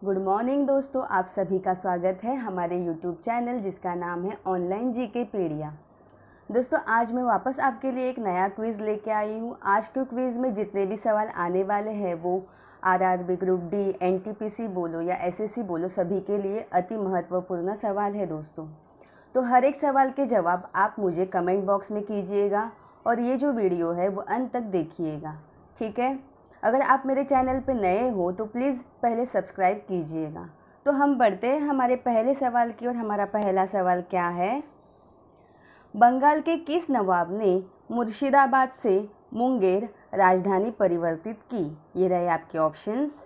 Good morning दोस्तों, आप सभी का स्वागत है हमारे यूट्यूब चैनल जिसका नाम है ऑनलाइन जीके पीडिया। दोस्तों आज मैं वापस आपके लिए एक नया क्विज़ लेके आई हूँ। आज के क्विज़ में जितने भी सवाल आने वाले हैं वो आरआरबी ग्रुप डी, एनटीपीसी बोलो या एसएससी बोलो, सभी के लिए अति महत्वपूर्ण सवाल है दोस्तों। तो हर एक सवाल के जवाब आप मुझे कमेंट बॉक्स में कीजिएगा और ये जो वीडियो है वो अंत तक देखिएगा, ठीक है। अगर आप मेरे चैनल पर नए हो तो प्लीज़ पहले सब्सक्राइब कीजिएगा। तो हम बढ़ते हैं हमारे पहले सवाल की और हमारा पहला सवाल क्या है। बंगाल के किस नवाब ने मुर्शिदाबाद से मुंगेर राजधानी परिवर्तित की? ये रहे आपके ऑप्शंस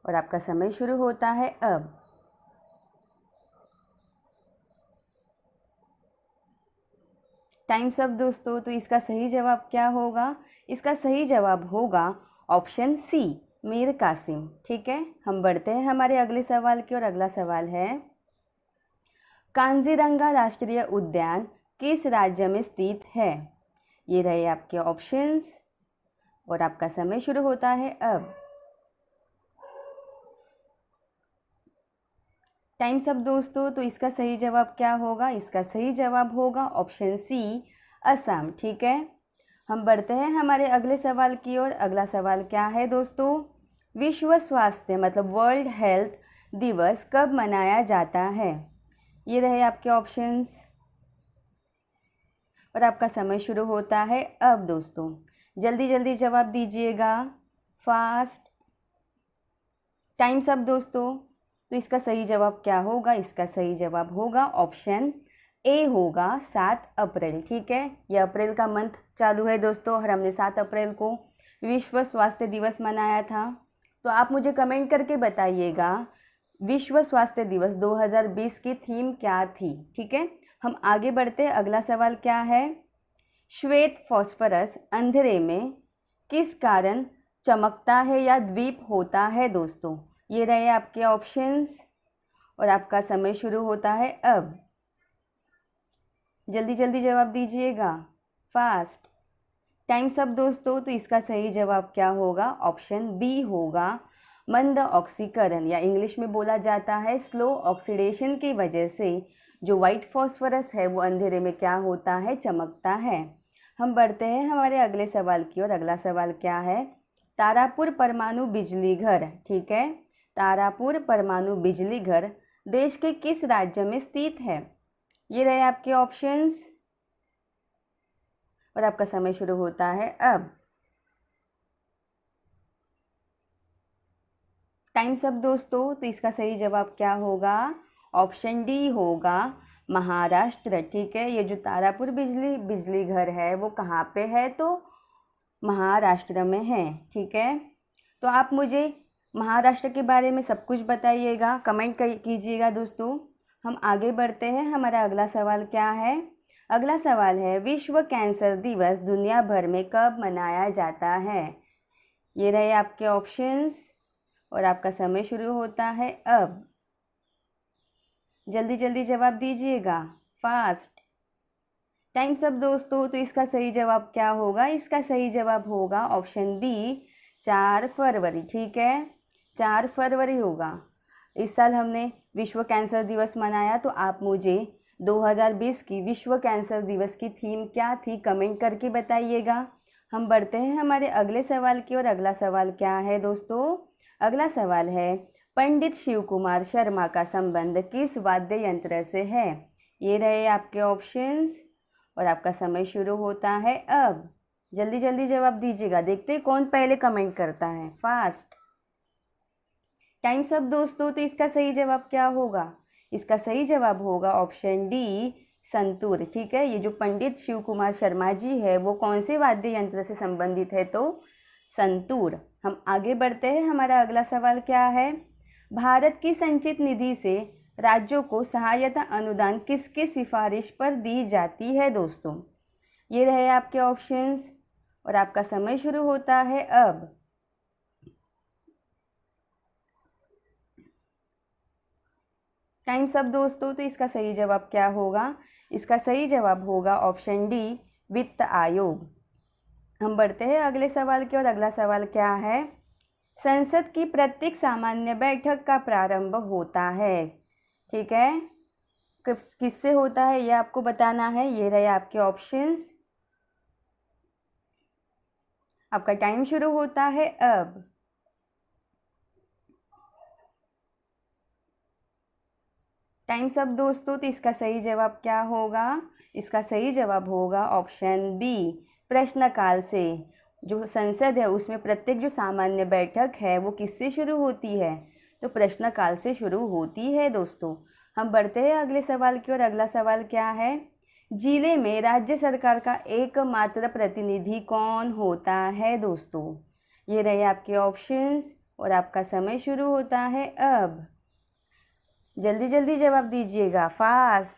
और आपका समय शुरू होता है अब। टाइम्स अप दोस्तों। तो इसका सही जवाब क्या होगा? इसका सही जवाब होगा ऑप्शन सी, मीर कासिम। ठीक है, हम बढ़ते हैं हमारे अगले सवाल की और अगला सवाल है कांजीरंगा राष्ट्रीय उद्यान किस राज्य में स्थित है? ये रहे आपके ऑप्शंस और आपका समय शुरू होता है अब। टाइम्स अप दोस्तों। तो इसका सही जवाब क्या होगा? इसका सही जवाब होगा ऑप्शन सी, असम। ठीक है, हम बढ़ते हैं हमारे अगले सवाल की ओर। अगला सवाल क्या है दोस्तों? विश्व स्वास्थ्य मतलब वर्ल्ड हेल्थ दिवस कब मनाया जाता है? ये रहे आपके ऑप्शंस और आपका समय शुरू होता है अब दोस्तों। जल्दी जल्दी जवाब दीजिएगा, फास्ट। टाइम्स अप दोस्तों। तो इसका सही जवाब क्या होगा? इसका सही जवाब होगा ऑप्शन ए होगा 7 अप्रैल। ठीक है, यह अप्रैल का मंथ चालू है दोस्तों और हमने 7 अप्रैल को विश्व स्वास्थ्य दिवस मनाया था। तो आप मुझे कमेंट करके बताइएगा विश्व स्वास्थ्य दिवस 2020 की थीम क्या थी। ठीक है, हम आगे बढ़ते। अगला सवाल क्या है? श्वेत फॉस्फरस अंधेरे में किस कारण चमकता है या द्वीप होता है दोस्तों? ये रहे आपके ऑप्शंस और आपका समय शुरू होता है अब। जल्दी जल्दी जवाब दीजिएगा, फास्ट। टाइम्स अप दोस्तों। तो इसका सही जवाब क्या होगा? ऑप्शन बी होगा मंद ऑक्सीकरण, या इंग्लिश में बोला जाता है स्लो ऑक्सीडेशन की वजह से जो वाइट फॉस्फोरस है वो अंधेरे में क्या होता है? चमकता है। हम बढ़ते हैं हमारे अगले सवाल की और अगला सवाल क्या है? तारापुर परमाणु बिजली घर। ठीक है, तारापुर परमाणु बिजली घर देश के किस राज्य में स्थित है? ये रहे आपके ऑप्शंस और आपका समय शुरू होता है अब। टाइम्स अप दोस्तों। तो इसका सही जवाब क्या होगा? ऑप्शन डी होगा महाराष्ट्र। ठीक है, ये जो तारापुर बिजली घर है वो कहाँ पे है? तो महाराष्ट्र में है। ठीक है, तो आप मुझे महाराष्ट्र के बारे में सब कुछ बताइएगा, कमेंट कीजिएगा दोस्तों। हम आगे बढ़ते हैं। हमारा अगला सवाल क्या है? अगला सवाल है विश्व कैंसर दिवस दुनिया भर में कब मनाया जाता है? ये रहे आपके ऑप्शंस और आपका समय शुरू होता है अब। जल्दी जल्दी जवाब दीजिएगा, फास्ट। टाइम्स अप दोस्तों। तो इसका सही जवाब क्या होगा? इसका सही जवाब होगा ऑप्शन बी, 4 फरवरी। ठीक है, 4 फरवरी होगा। इस साल हमने विश्व कैंसर दिवस मनाया, तो आप मुझे 2020 की विश्व कैंसर दिवस की थीम क्या थी कमेंट करके बताइएगा। हम बढ़ते हैं हमारे अगले सवाल की और अगला सवाल क्या है दोस्तों? अगला सवाल है पंडित शिव कुमार शर्मा का संबंध किस वाद्य यंत्र से है? ये रहे आपके ऑप्शंस और आपका समय शुरू होता है अब। जल्दी जल्दी जवाब दीजिएगा, देखते हैं कौन पहले कमेंट करता है, फास्ट। टाइम्स अप दोस्तों। तो इसका सही जवाब क्या होगा? इसका सही जवाब होगा ऑप्शन डी, संतूर। ठीक है, ये जो पंडित शिव कुमार शर्मा जी है वो कौन से वाद्य यंत्र से संबंधित है? तो संतूर। हम आगे बढ़ते हैं। हमारा अगला सवाल क्या है? भारत की संचित निधि से राज्यों को सहायता अनुदान किसकी सिफारिश पर दी जाती है दोस्तों? ये रहे आपके ऑप्शंस और आपका समय शुरू होता है अब। टाइम्स अप दोस्तों। तो इसका सही जवाब क्या होगा? इसका सही जवाब होगा ऑप्शन डी, वित्त आयोग। हम बढ़ते हैं अगले सवाल की और अगला सवाल क्या है? संसद की प्रत्येक सामान्य बैठक का प्रारंभ होता है। ठीक है, किससे होता है ये आपको बताना है। ये रहे आपके ऑप्शंस। आपका टाइम शुरू होता है अब। टाइम सब दोस्तों, तो इसका सही जवाब क्या होगा? इसका सही जवाब होगा ऑप्शन बी, प्रश्नकाल से। जो संसद है उसमें प्रत्येक जो सामान्य बैठक है वो किससे शुरू होती है? तो प्रश्नकाल से शुरू होती है दोस्तों। हम बढ़ते हैं अगले सवाल की ओर। अगला सवाल क्या है? जिले में राज्य सरकार का एकमात्र प्रतिनिधि कौन होता है दोस्तों? ये रहे आपके ऑप्शंस और आपका समय शुरू होता है अब। जल्दी जल्दी जवाब दीजिएगा, फास्ट।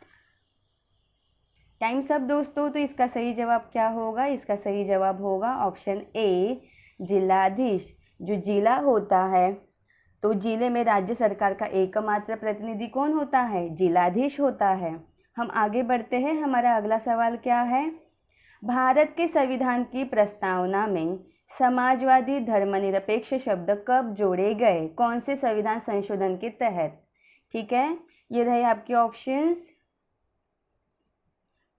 टाइम सब दोस्तों, तो इसका सही जवाब क्या होगा? इसका सही जवाब होगा ऑप्शन ए, जिलाधीश। जो जिला होता है, तो जिले में राज्य सरकार का एकमात्र प्रतिनिधि कौन होता है? जिलाधीश होता है। हम आगे बढ़ते हैं। हमारा अगला सवाल क्या है? भारत के संविधान की प्रस्तावना में समाजवादी धर्मनिरपेक्ष शब्द कब जोड़े गए? कौन से संविधान संशोधन के तहत? ठीक है, ये रहे आपके ऑप्शंस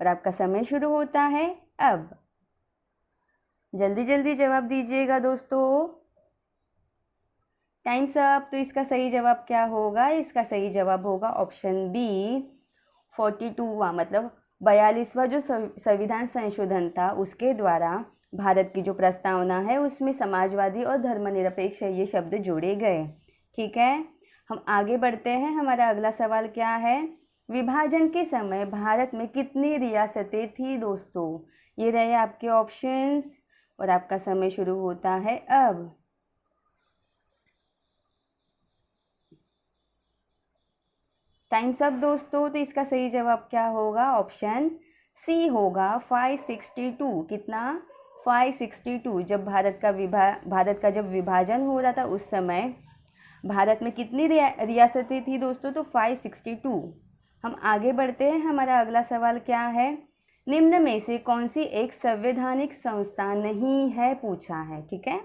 और आपका समय शुरू होता है अब। जल्दी जल्दी जवाब दीजिएगा दोस्तों। Times up. तो इसका सही जवाब क्या होगा? इसका सही जवाब होगा ऑप्शन बी, 42वां मतलब 42वां जो संविधान संशोधन था उसके द्वारा भारत की जो प्रस्तावना है उसमें समाजवादी और धर्मनिरपेक्ष ये शब्द जोड़े गए। ठीक है, हम आगे बढ़ते हैं। हमारा अगला सवाल क्या है? विभाजन के समय भारत में कितनी रियासतें थी दोस्तों? ये रहे आपके ऑप्शंस और आपका समय शुरू होता है अब। टाइम्स अप दोस्तों, तो इसका सही जवाब क्या होगा? ऑप्शन सी होगा 562। कितना? 562। जब भारत का जब विभाजन हो रहा था उस समय भारत में कितनी रियासतें थी दोस्तों? तो 562। हम आगे बढ़ते हैं। हमारा अगला सवाल क्या है? निम्न में से कौन सी एक संवैधानिक संस्था नहीं है, पूछा है। ठीक है,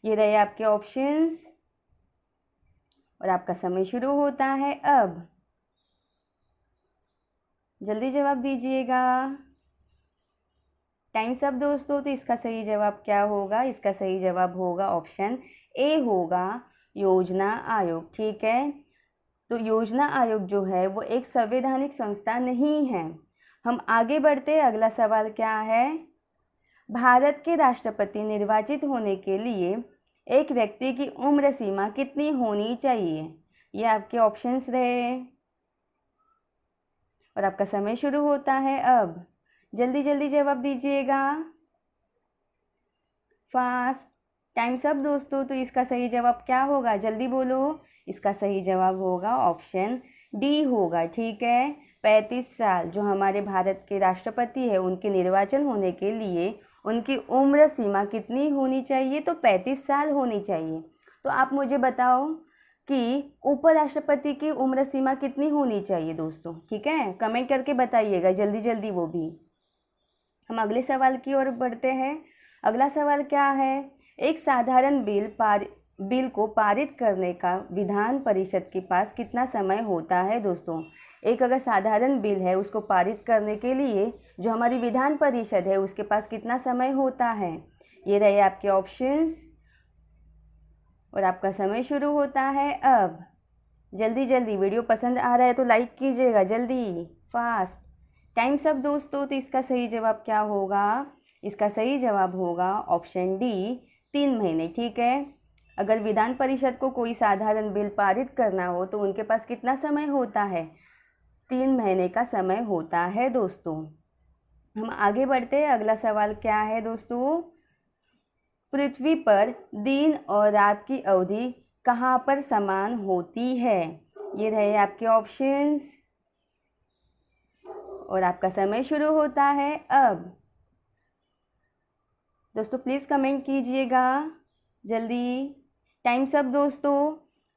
ये रहे आपके ऑप्शंस और आपका समय शुरू होता है अब। जल्दी जवाब दीजिएगा। टाइम सब दोस्तों, तो इसका सही जवाब क्या होगा? इसका सही जवाब होगा ऑप्शन ए होगा, योजना आयोग। ठीक है, तो योजना आयोग जो है वो एक संवैधानिक संस्था नहीं है। हम आगे बढ़ते। अगला सवाल क्या है? भारत के राष्ट्रपति निर्वाचित होने के लिए एक व्यक्ति की उम्र सीमा कितनी होनी चाहिए? ये आपके ऑप्शंस रहे और आपका समय शुरू होता है अब। जल्दी जल्दी जवाब दीजिएगा, फास्ट। टाइम सब दोस्तों, तो इसका सही जवाब क्या होगा? जल्दी बोलो। इसका सही जवाब होगा ऑप्शन डी होगा। ठीक है, 35 साल जो हमारे भारत के राष्ट्रपति है उनके निर्वाचन होने के लिए उनकी उम्र सीमा कितनी होनी चाहिए? तो 35 साल होनी चाहिए। तो आप मुझे बताओ कि उपराष्ट्रपति की उम्र सीमा कितनी होनी चाहिए दोस्तों? ठीक है, कमेंट करके बताइएगा जल्दी जल्दी वो भी। हम अगले सवाल की ओर बढ़ते हैं। अगला सवाल क्या है? एक साधारण बिल को पारित करने का विधान परिषद के पास कितना समय होता है दोस्तों? एक अगर साधारण बिल है उसको पारित करने के लिए जो हमारी विधान परिषद है उसके पास कितना समय होता है? ये रहे आपके ऑप्शंस और आपका समय शुरू होता है अब। जल्दी जल्दी। वीडियो पसंद आ रहा है तो लाइक कीजिएगा जल्दी, फास्ट। टाइम सब दोस्तों, तो इसका सही जवाब क्या होगा? इसका सही जवाब होगा ऑप्शन डी, 3 महीने। ठीक है, अगर विधान परिषद को कोई साधारण बिल पारित करना हो तो उनके पास कितना समय होता है? 3 महीने का समय होता है दोस्तों। हम आगे बढ़ते हैं। अगला सवाल क्या है दोस्तों? पृथ्वी पर दिन और रात की अवधि कहाँ पर समान होती है? ये रहे आपके ऑप्शंस और आपका समय शुरू होता है अब। दोस्तों प्लीज़ कमेंट कीजिएगा जल्दी। टाइम सब दोस्तों,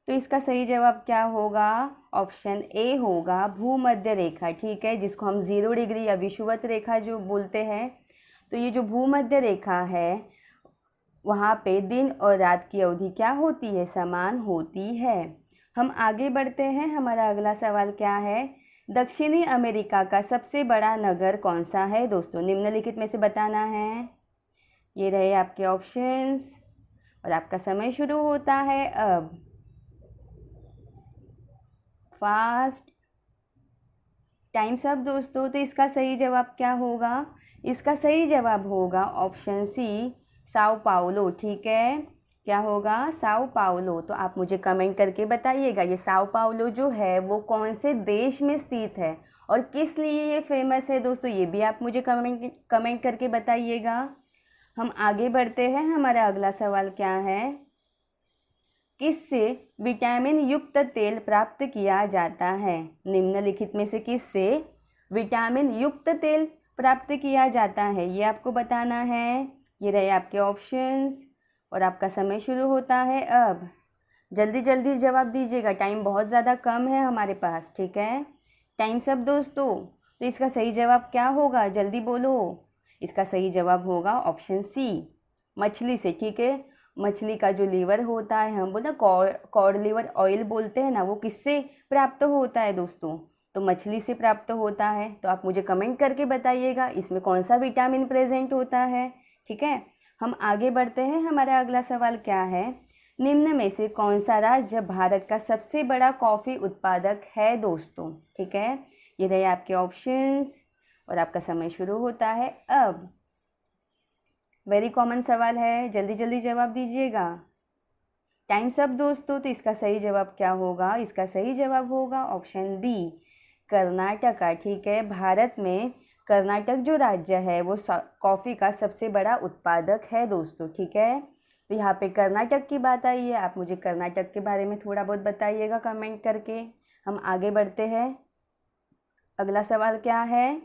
तो इसका सही जवाब क्या होगा? ऑप्शन ए होगा, भूमध्य रेखा। ठीक है, जिसको हम 0 डिग्री या विषुवत रेखा जो बोलते हैं। तो ये जो भूमध्य रेखा है वहाँ पे दिन और रात की अवधि क्या होती है, समान होती है। हम आगे बढ़ते हैं। हमारा अगला सवाल क्या है, दक्षिणी अमेरिका का सबसे बड़ा नगर कौन सा है दोस्तों, निम्नलिखित में से बताना है। ये रहे आपके ऑप्शंस और आपका समय शुरू होता है अब। फास्ट टाइम्स अप दोस्तों। तो इसका सही जवाब क्या होगा, इसका सही जवाब होगा ऑप्शन सी, साओ पाउलो। ठीक है, क्या होगा, साओ पाउलो। तो आप मुझे कमेंट करके बताइएगा ये साओ पाउलो जो है वो कौन से देश में स्थित है और किस लिए ये फेमस है दोस्तों, ये भी आप मुझे कमेंट करके बताइएगा। हम आगे बढ़ते हैं। हमारा अगला सवाल क्या है, किससे विटामिन युक्त तेल प्राप्त किया जाता है, निम्नलिखित में से किससे विटामिन युक्त तेल प्राप्त किया जाता है, ये आपको बताना है। ये रहे आपके ऑप्शंस और आपका समय शुरू होता है अब। जल्दी जल्दी जवाब दीजिएगा, टाइम बहुत ज़्यादा कम है हमारे पास। ठीक है, टाइम सब दोस्तों। तो इसका सही जवाब क्या होगा, जल्दी बोलो। इसका सही जवाब होगा ऑप्शन सी, मछली से। ठीक है, मछली का जो लीवर होता है, हम बोलते हैं कॉड लीवर ऑयल बोलते हैं ना, वो किससे प्राप्त होता है दोस्तों, तो मछली से प्राप्त होता है। तो आप मुझे कमेंट करके बताइएगा इसमें कौन सा विटामिन प्रेजेंट होता है। ठीक है, हम आगे बढ़ते हैं। हमारा अगला सवाल क्या है, निम्न में से कौन सा राज्य भारत का सबसे बड़ा कॉफ़ी उत्पादक है दोस्तों। ठीक है, ये रहे आपके ऑप्शंस और आपका समय शुरू होता है अब। वेरी कॉमन सवाल है, जल्दी जल्दी जवाब दीजिएगा। टाइम्स अप दोस्तों। तो इसका सही जवाब क्या होगा, इसका सही जवाब होगा ऑप्शन बी, कर्नाटका। ठीक है, भारत में कर्नाटक जो राज्य है वो कॉफ़ी का सबसे बड़ा उत्पादक है दोस्तों। ठीक है, तो यहाँ पे कर्नाटक की बात आई है, आप मुझे कर्नाटक के बारे में थोड़ा बहुत बताइएगा कमेंट करके। हम आगे बढ़ते हैं। अगला सवाल क्या है,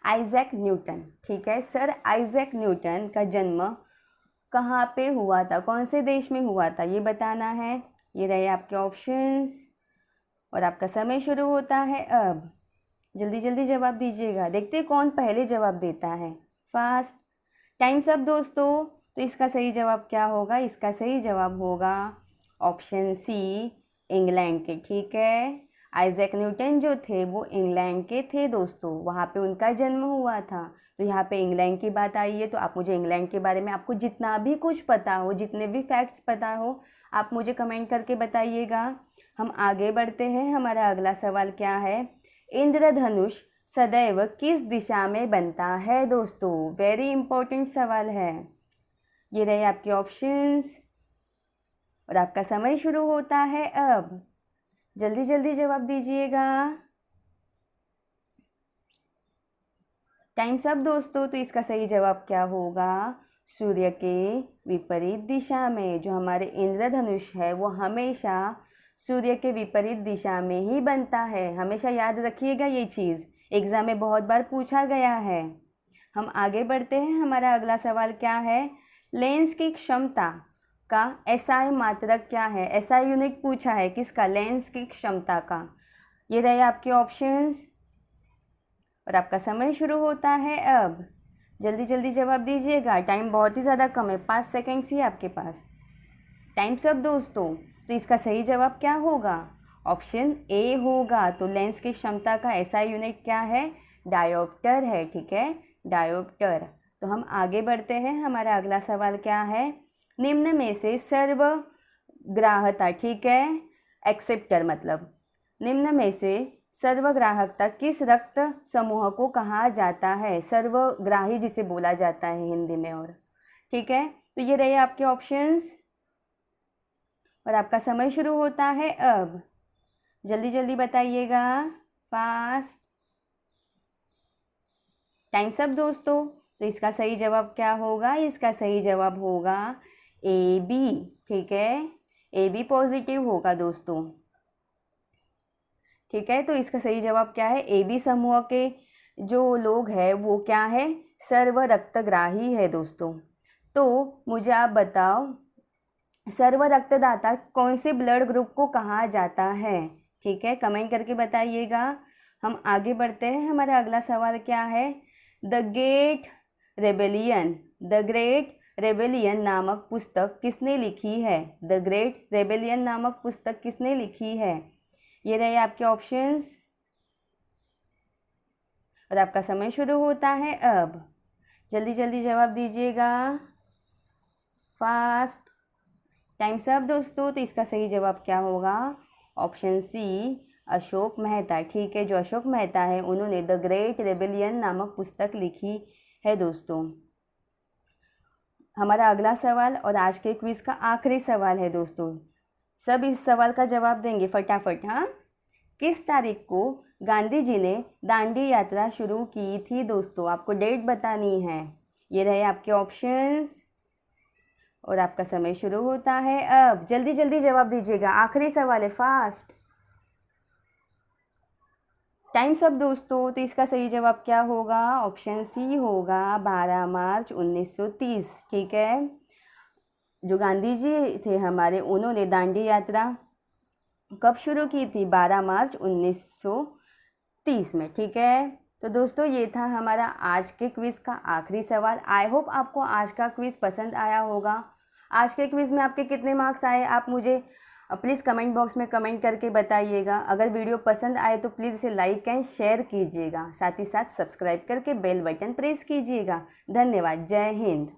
आइजैक न्यूटन। ठीक है, सर आइजैक न्यूटन का जन्म कहाँ पे हुआ था, कौन से देश में हुआ था, ये बताना है। ये रहे आपके ऑप्शंस और आपका समय शुरू होता है अब। जल्दी जल्दी जवाब दीजिएगा, देखते हैं कौन पहले जवाब देता है। फास्ट टाइम्स अप दोस्तों। तो इसका सही जवाब क्या होगा, इसका सही जवाब होगा ऑप्शन सी, इंग्लैंड के। ठीक है, आइजैक न्यूटन जो थे वो इंग्लैंड के थे दोस्तों, वहाँ पे उनका जन्म हुआ था। तो यहाँ पे इंग्लैंड की बात आई है, तो आप मुझे इंग्लैंड के बारे में आपको जितना भी कुछ पता हो, जितने भी फैक्ट्स पता हो, आप मुझे कमेंट करके बताइएगा। हम आगे बढ़ते हैं। हमारा अगला सवाल क्या है, इंद्रधनुष सदैव किस दिशा में बनता है दोस्तों, वेरी इंपॉर्टेंट सवाल है। ये रहे आपके ऑप्शंस और आपका समय शुरू होता है अब। जल्दी जल्दी जवाब दीजिएगा, टाइम्स अप दोस्तों। तो इसका सही जवाब क्या होगा, सूर्य के विपरीत दिशा में। जो हमारे इंद्रधनुष है वो हमेशा सूर्य के विपरीत दिशा में ही बनता है, हमेशा याद रखिएगा ये चीज़, एग्जाम में बहुत बार पूछा गया है। हम आगे बढ़ते हैं। हमारा अगला सवाल क्या है, लेंस की क्षमता का एसआई मात्रक क्या है, एसआई यूनिट पूछा है किसका, लेंस की क्षमता का। ये रहे आपके ऑप्शंस और आपका समय शुरू होता है अब। जल्दी जल्दी जवाब दीजिएगा, टाइम बहुत ही ज़्यादा कम है, 5 सेकेंड्स ही आपके पास। टाइम्स अप दोस्तों। तो इसका सही जवाब क्या होगा, ऑप्शन ए होगा। तो लेंस की क्षमता का एसआई यूनिट क्या है, डायोप्टर है। ठीक है, डायोप्टर। तो हम आगे बढ़ते हैं। हमारा अगला सवाल क्या है, निम्न में से सर्वग्राहकता, ठीक है, एक्सेप्टर मतलब, निम्न में से सर्वग्राहकता किस रक्त समूह को कहा जाता है, सर्वग्राही जिसे बोला जाता है हिंदी में। और ठीक है, तो ये रहे आपके ऑप्शंस और आपका समय शुरू होता है अब। जल्दी जल्दी बताइएगा, फास्ट टाइम्स अप दोस्तों। तो इसका सही जवाब क्या होगा, इसका सही जवाब होगा ए बी। ठीक है, ए बी पॉजिटिव होगा दोस्तों। ठीक है, तो इसका सही जवाब क्या है, ए बी समूह के जो लोग हैं वो क्या है, सर्व रक्तग्राही है दोस्तों। तो मुझे आप बताओ, सर्व रक्तदाता कौन से ब्लड ग्रुप को कहा जाता है। ठीक है, कमेंट करके बताइएगा। हम आगे बढ़ते हैं। हमारा अगला सवाल क्या है, द ग्रेट रेबेलियन नामक पुस्तक किसने लिखी है? द ग्रेट रेबेलियन नामक पुस्तक किसने लिखी है? ये रहे आपके ऑप्शंस और आपका समय शुरू होता है अब। जल्दी जल्दी जवाब दीजिएगा, फास्ट। टाइम्स अप दोस्तों। तो इसका सही जवाब क्या होगा? Option C, Ashok Mehta. ठीक है, जो अशोक मेहता है उन्होंने द ग्रेट रेबेलियन नामक पुस्तक लिखी है दोस्तों। हमारा अगला सवाल और आज के क्विज का आखिरी सवाल है दोस्तों। सब इस सवाल का जवाब देंगे फटाफट। हाँ, किस तारीख को गांधी जी ने दांडी यात्रा शुरू की थी दोस्तों? आपको डेट बतानी है। ये रहे आपके ऑप्शंस और आपका समय शुरू होता है अब। जल्दी जल्दी जवाब दीजिएगा, आखिरी सवाल है, फास्ट। टाइम्स अप दोस्तों। तो इसका सही जवाब क्या होगा? ऑप्शन सी होगा, 12 मार्च 1930। ठीक है, जो गांधी जी थे हमारे, उन्होंने दांडी यात्रा कब शुरू की थी? 12 मार्च 1930 में। ठीक है, तो दोस्तों ये था हमारा आज के क्विज़ का आखिरी सवाल। आई होप आपको आज का क्विज़ पसंद आया होगा। आज के क्विज़ में आपके कितने मार्क्स आए आप मुझे प्लीज़ कमेंट बॉक्स में कमेंट करके बताइएगा। अगर वीडियो पसंद आए तो प्लीज़ इसे लाइक एंड शेयर कीजिएगा, साथ ही साथ सब्सक्राइब करके बेल बटन प्रेस कीजिएगा। धन्यवाद। जय हिंद।